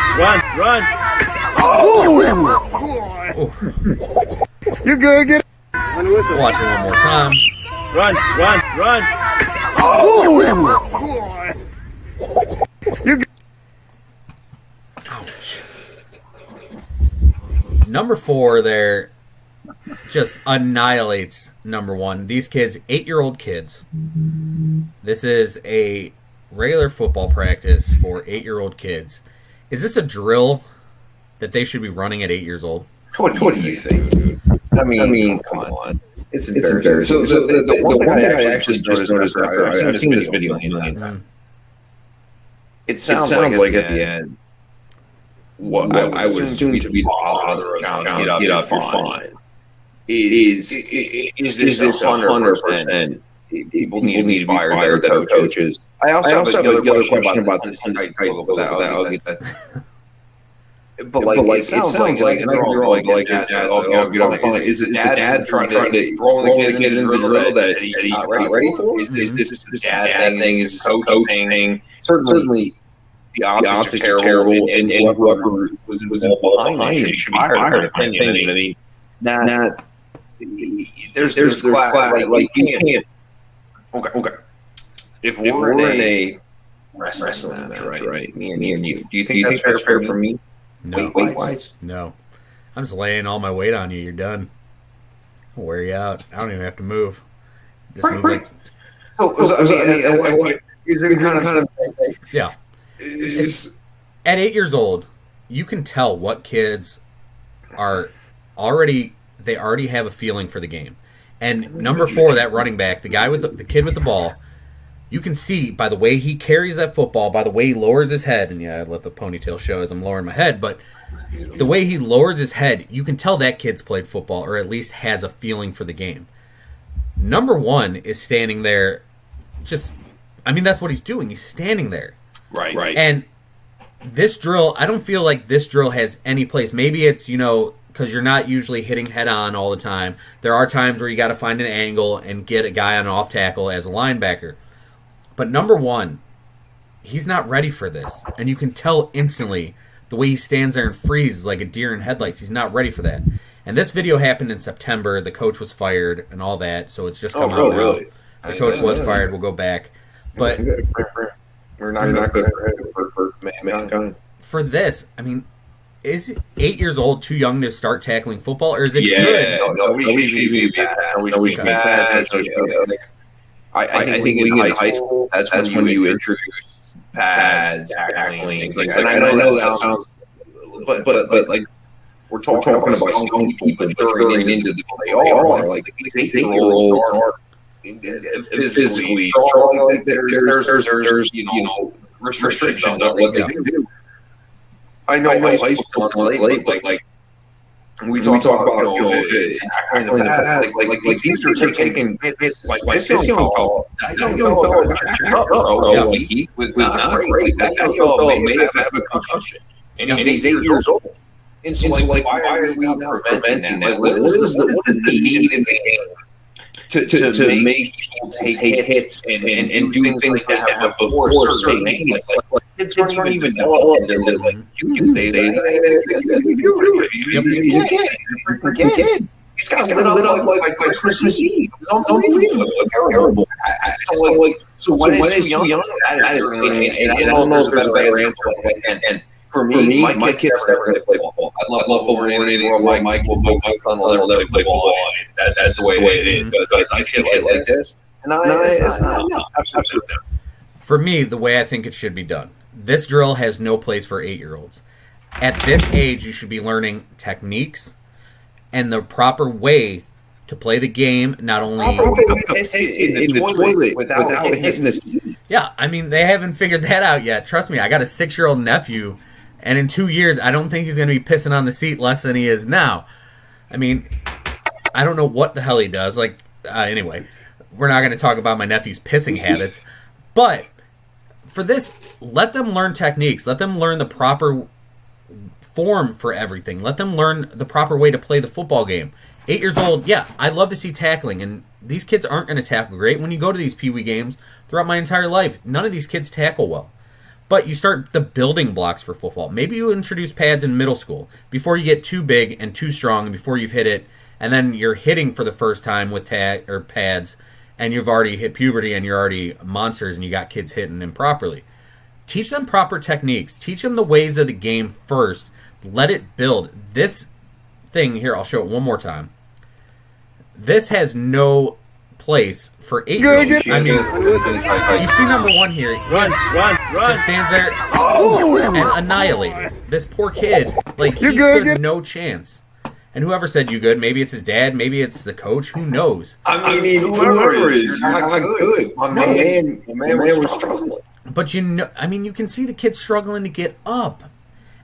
A: Oh.
C: You're good. Get run with it.
A: Watch it one more time.
C: Run. You're good.
A: Ouch. Number 4 there, just annihilates number one. These kids, 8-year-old kids. This is a regular football practice for 8-year-old kids. Is this a drill that they should be running at 8 years old?
B: What do you think? I mean, come on. It's embarrassing. So the one thing I actually just noticed after I've seen this video a million times. It sounds like at the end, what I would assume to be the father of John, get up, you're fine. Is this 100%? People need to be fired that are coaches. I also have another question about the Titans, but I'll get that. But it sounds like, and you're all like, get on the phone. Is it dad trying to throw the kid into the drill that he's not ready for? Is this dad thing? Is this coach thing? Certainly, the optics are terrible, and whoever was behind it should be fired. Opinion. I mean, not there's class. Like you can't. Okay. If we're in a wrestling match, right? Me and you. Do you think that's fair for me?
A: No.
B: Weight-wise?
A: No. I'm just laying all my weight on you. You're done. I'll wear you out. I don't even have to move. Just move like...
B: Is it kind of...
A: Yeah. At 8 years old, you can tell what kids are already... They already have a feeling for the game. And number 4, that running back, the guy with the kid with the ball, you can see by the way he carries that football, by the way he lowers his head, and yeah, I let the ponytail show as I'm lowering my head, but the way he lowers his head, you can tell that kid's played football or at least has a feeling for the game. Number 1 is standing there that's what he's doing. He's standing there.
B: Right.
A: And this drill, I don't feel like this drill has any place. Maybe it's, because you're not usually hitting head on all the time. There are times where you got to find an angle and get a guy on an off tackle as a linebacker. But number 1, he's not ready for this. And you can tell instantly the way he stands there and freezes like a deer in headlights. He's not ready for that. And this video happened in September. The coach was fired and all that. So it's just come out now. Really? The coach was fired. We'll go back. But
B: we're not good for mankind.
A: For this, is 8 years old too young to start tackling football? Or is it good?
B: No, we should be bad. I think in high school, that's when you introduce pads, tackling, things like that. And I know that sounds, but like we're talking about young people maturing into the they are. Like these 8-year-olds are physically like there's restrictions on what they can do. I know high school is late, but like. We talk about tackling the pads, like these are taking like this young fellow. That young fellow got up. He was not great. That young fellow may have a concussion, and he's 8 years old. And so, like, why are we not preventing that? What is the need in the game to make people take hits and do things like that before a certain age? Like kids aren't even developed like you say. He's a kid. He's got lit up like Christmas Eve. It's unbelievable. Terrible. So when it's too young, that is and I don't know if there's a better answer. And for me, my kids never going to play ball. I love football or anything. Mike will never play ball. That's the way it is. But I see it like this. No, it's not. Absolutely not.
A: For me, the way I think it should be done, this drill has no place for 8-year-olds. At this age, you should be learning techniques and the proper way to play the game. Not only
B: in the toilet without hitting the seat.
A: Yeah, they haven't figured that out yet. Trust me, I got a 6-year-old nephew, and in 2 years, I don't think he's going to be pissing on the seat less than he is now. I don't know what the hell he does. Anyway, we're not going to talk about my nephew's pissing habits, but for this, let them learn techniques. Let them learn the proper form for everything. Let them learn the proper way to play the football game. 8 years old, yeah, I love to see tackling, and these kids aren't going to tackle great. When you go to these Pee Wee games, throughout my entire life, none of these kids tackle well. But you start the building blocks for football. Maybe you introduce pads in middle school before you get too big and too strong and before you've hit it, and then you're hitting for the first time with pads, and you've already hit puberty and you're already monsters and you got kids hitting improperly. Teach them proper techniques. Teach them the ways of the game first. Let it build. This thing here, I'll show it one more time. This has no place for 8-year-olds. I mean, you see number one here.
C: Run.
A: Just stands there and annihilated. This poor kid, like, he stood no chance. And whoever said you good, maybe it's his dad, maybe it's the coach, who knows?
B: I mean, whoever is, you're not good. My man was struggling.
A: But you can see the kid struggling to get up.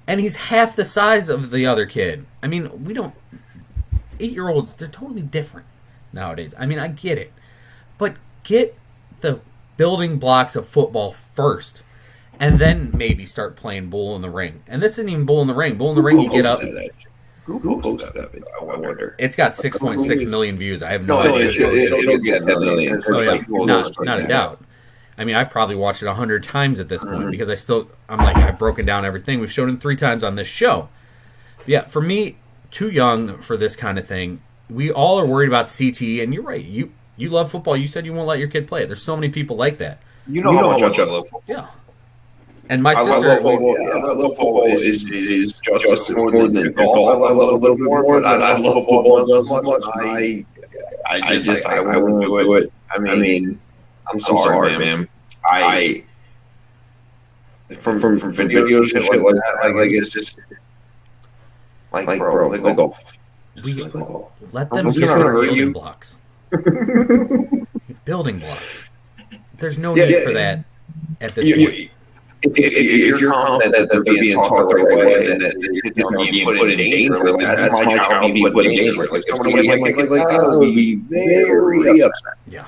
A: And he's half the size of the other kid. I mean, 8-year-olds, they're totally different nowadays. I mean, I get it. But get the building blocks of football first. And then maybe start playing bull in the ring. And this isn't even bull in the ring. Bull in the ring, you get up.
B: Who posted that video? I wonder.
A: It's got 6.6 million views. I have no idea.
B: It'll get 10 million.
A: Not a doubt. I mean, I've probably watched it 100 times at this point because I've broken down everything. We've shown it 3 times on this show. Yeah, for me, too young for this kind of thing. We all are worried about CTE, and you're right. You love football. You said you won't let your kid play it. There's so many people like that.
B: You know how much I love football.
A: Yeah. And my sister,
B: I love football is just more than golf. I love it a little bit more, but I love football just as much. I wouldn't do it. I mean, I'm sorry, man. From videos and shit like that, like it's just like bro, like golf.
A: Let them get their building blocks. Building blocks. There's no need for that at this point.
B: If you're confident that they're being taught the right way and that they're being put in danger, like that's my child being put in danger. Like somebody like that would be very upset.
A: Yeah.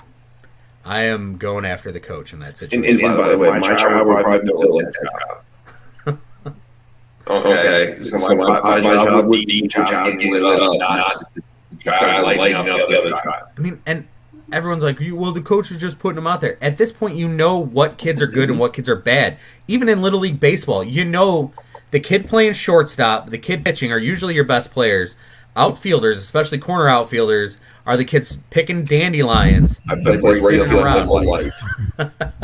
A: I am going after the coach in that situation.
B: And by the way, my child would probably be like that. Okay. So my child would be child getting lit up, not the child lighting up the other child.
A: I mean, and everyone's like, well, the coach is just putting them out there. At this point, you know what kids are good and what kids are bad. Even in Little League Baseball, you know the kid playing shortstop, the kid pitching are usually your best players. Outfielders, especially corner outfielders, are the kids picking dandelions.
B: I played radio around my life.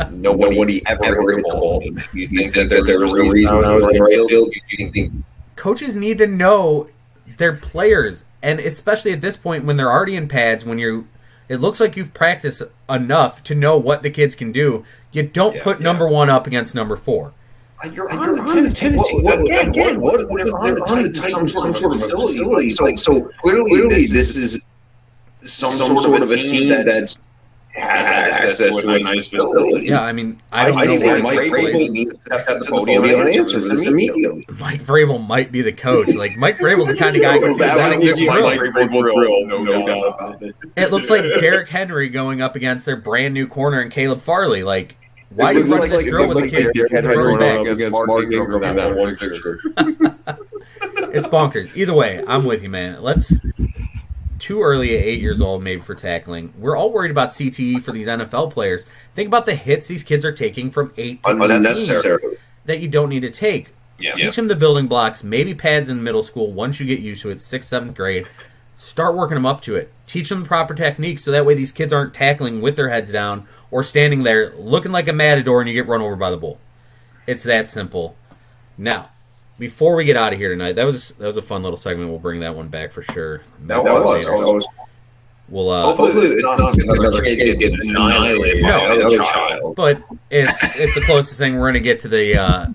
B: Nobody ever hit the ball. You think that there was a reason I was in right field? You think
A: coaches need to know their players, and especially at this point when they're already in pads, it looks like you've practiced enough to know what the kids can do. You don't put number 1 up against number 4.
B: You're on the Tennessee. What if they're on some sort of facility? So clearly this is some sort of a team that has access to a nice facility.
A: Yeah, I mean, I don't know.
B: Mike Vrabel needs to step at the podium and answer this immediately.
A: Mike Vrabel might be the coach. Like, Mike Vrabel's the kind of guy who can
B: drill. No doubt about it.
A: It looks like Derrick Henry going up against their brand new corner and Caleb Farley. Like, why are you running this drill with a kid? It's bonkers. Either way, I'm with you, man. Too early at 8 years old, maybe, for tackling. We're all worried about CTE for these NFL players. Think about the hits these kids are taking from 8 to 18 that you don't need to take. Yeah. Teach them the building blocks, maybe pads in middle school once you get used to it, 6th, 7th grade. Start working them up to it. Teach them the proper techniques so that way these kids aren't tackling with their heads down or standing there looking like a matador and you get run over by the bull. It's that simple. Now, before we get out of here tonight, that was a fun little segment. We'll bring that one back for sure.
B: Hopefully it's not another kid getting annihilated by another child.
A: But it's the closest thing we're going to get to the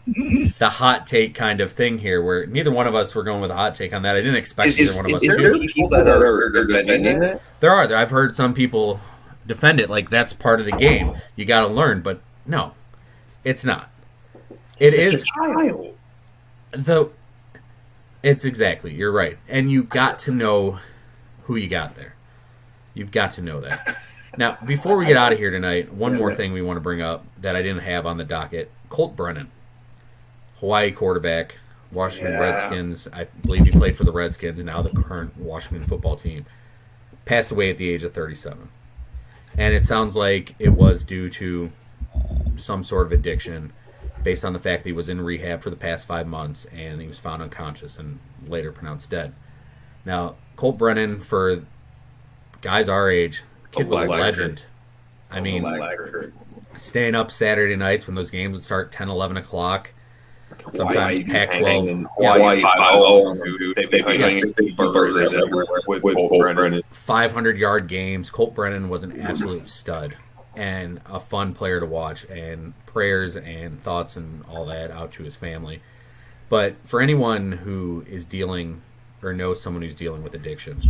A: hot take kind of thing here, where neither one of us were going with a hot take on that. I didn't expect either one of us to.
B: Is there people that are defending that?
A: There are. I've heard some people defend it like that's part of the game. You got to learn, but no, it's not. It's a child. It's exactly. You're right, and you got to know who you got there. You've got to know that. Now, before we get out of here tonight, one more thing we want to bring up that I didn't have on the docket. Colt Brennan, Hawaii quarterback, Washington Redskins. I believe he played for the Redskins and now the current Washington football team. Passed away at the age of 37. And it sounds like it was due to some sort of addiction based on the fact that he was in rehab for the past 5 months and he was found unconscious and later pronounced dead. Now, Colt Brennan, for guys our age, kid was a legend. I mean, staying up Saturday nights when those games would start 10, 11 o'clock, Sometimes Pac-12.
B: Hawaii 5-0. They've been hanging big burgers everywhere with Colt Brennan.
A: 500-yard games. Colt Brennan was an absolute stud and a fun player to watch, and prayers and thoughts and all that out to his family. But for anyone who is dealing or knows someone who's dealing with addiction,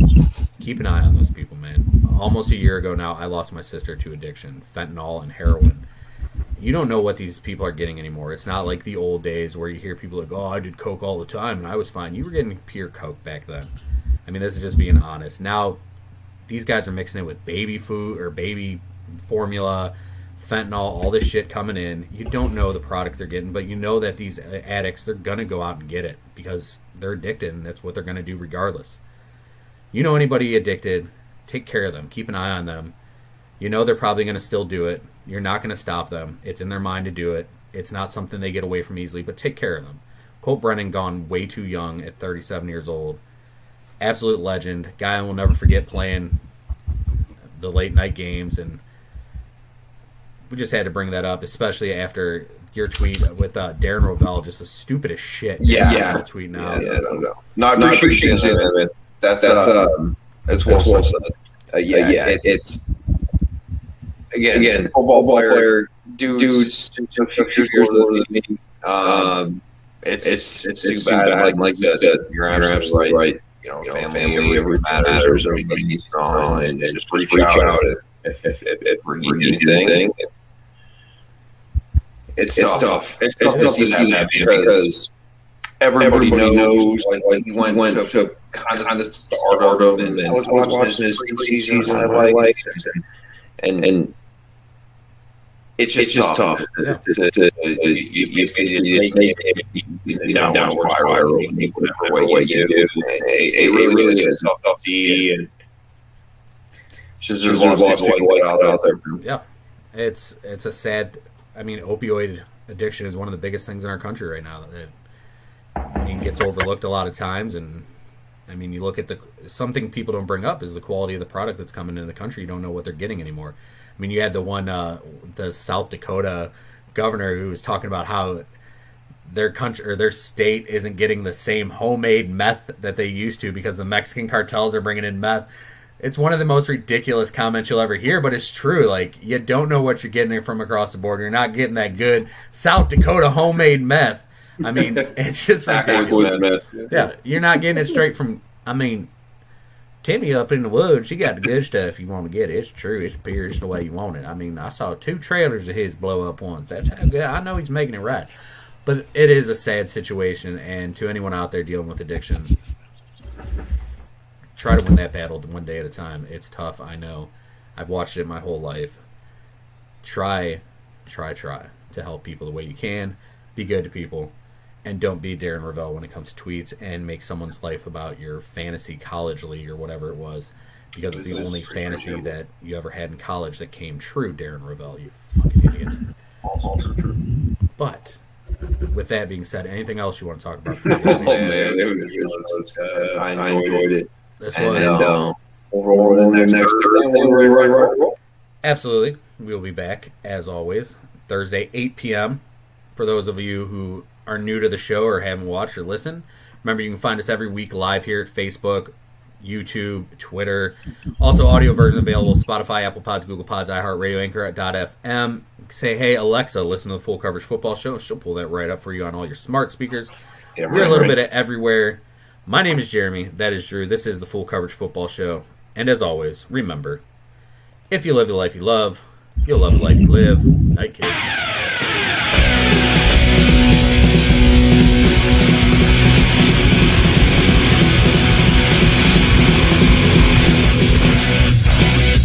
A: keep an eye on those people, man. Almost a year ago now, I lost my sister to addiction, fentanyl and heroin. You don't know what these people are getting anymore. It's not like the old days where you hear people like, oh, I did coke all the time and I was fine. You were getting pure coke back then. I mean, this is just being honest. Now, these guys are mixing it with baby food or baby formula, fentanyl, all this shit coming in. You don't know the product they're getting, but you know that these addicts, they're going to go out and get it because they're addicted, and that's what they're going to do regardless. You know anybody addicted, take care of them. Keep an eye on them. You know they're probably going to still do it. You're not going to stop them. It's in their mind to do it. It's not something they get away from easily, but take care of them. Colt Brennan gone way too young at 37 years old. Absolute legend. Guy I will never forget playing the late night games, and we just had to bring that up, especially after your tweet with Darren Rovell, just the stupidest shit.
B: Yeah.
A: Tweet now.
B: Yeah, I don't know. No, I appreciate that, man. That's well said. It's again, football player, dudes, years older than me. It's too bad. Like that. You're absolutely right. You know, family matters. Everybody needs to know, and just reach out if we need anything. It's tough. It's tough to see that because everybody knows. Like we went to kind of stardom, and I was watching his season highlights, and it's just tough. You downward spiral whatever way you do. It really is tough to see, and just there's lots of people out there.
A: Yeah, it's a sad. I mean, opioid addiction is one of the biggest things in our country right now. It gets overlooked a lot of times, and I mean, you look at something people don't bring up is the quality of the product that's coming into the country. You don't know what they're getting anymore. I mean, you had the South Dakota governor who was talking about how their country or their state isn't getting the same homemade meth that they used to because the Mexican cartels are bringing in meth. It's one of the most ridiculous comments you'll ever hear, but it's true. Like, you don't know what you're getting from across the border. You're not getting that good South Dakota homemade meth. I mean, it's just ridiculous. Yeah, you're not getting it straight from, I mean, Timmy up in the woods, he got the good stuff you want to get. It's true. It's pure. It's the way you want it. I mean, I saw 2 trailers of his blow up once. That's how good. I know he's making it right. But it is a sad situation, and to anyone out there dealing with addiction, try to win that battle one day at a time. It's tough, I know. I've watched it my whole life. Try to help people the way you can. Be good to people. And don't be Darren Rovell when it comes to tweets and make someone's life about your fantasy college league or whatever it was. Because it's the only fantasy that you ever had in college that came true, Darren Rovell, you fucking idiot.
B: Also true.
A: But with that being said, anything else you want to talk about?
B: Oh, man. It was good. I enjoyed it.
A: This
B: and
A: was
B: we'll roll in there next Thursday.
A: Absolutely. We'll be back, as always, Thursday, 8 p.m. For those of you who are new to the show or haven't watched or listened, remember you can find us every week live here at Facebook, YouTube, Twitter. Also, audio version available Spotify, Apple Pods, Google Pods, iHeartRadio, Anchor.fm. Say, hey, Alexa, listen to the Full Coverage Football Show. She'll pull that right up for you on all your smart speakers. Yeah, we're a little bit of everywhere. My name is Jeremy. That is Drew. This is the Full Coverage Football Show. And as always, remember, if you live the life you love, you'll love the life you live. Night, kids.